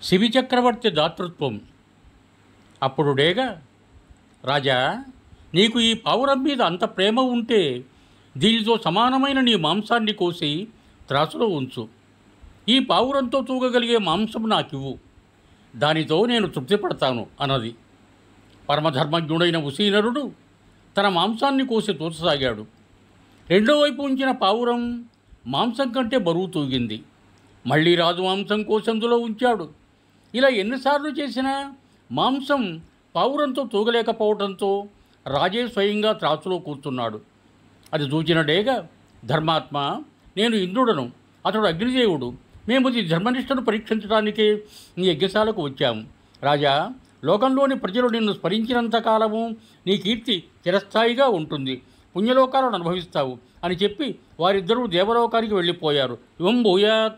శిబిచక్రవర్తి దాతృత్వం. అప్పుడు డేగ, రాజా, నీకు ఈ పావురం మీద అంత ప్రేమ ఉంటే దీనితో సమానమైన నీ మాంసాన్ని కోసి త్రాసులో ఉంచు. ఈ పావురంతో తూగగలిగే మాంసం నాకివ్వు, దానితో నేను తృప్తిపడతాను అన్నది. పరమధర్మజ్ఞుడైన ఉసీనరుడు తన మాంసాన్ని కోసి తూచసాగాడు. రెండో వైపు ఉంచిన పావురం మాంసం కంటే బరువు తూగింది. మళ్ళీ రాజు మాంసం కోసందులో ఉంచాడు. ఇలా ఎన్నిసార్లు చేసినా మాంసం పావురంతో తూగలేకపోవడంతో రాజే స్వయంగా త్రాసులో కూర్చున్నాడు. అది చూచిన డేగ, ధర్మాత్మ, నేను ఇంద్రుడను, అతడు అగ్నిదేవుడు. మేము ఈ ధర్మనిష్టను పరీక్షించడానికే నీ యజ్ఞశాలకు వచ్చాము. రాజా, లోకంలోని ప్రజలు నిన్ను స్మరించినంతకాలము నీ కీర్తి చిరస్థాయిగా ఉంటుంది, పుణ్యలోకాలను అనుభవిస్తావు అని చెప్పి వారిద్దరూ దేవలోకానికి వెళ్ళిపోయారు. ఇవం భూయాత్.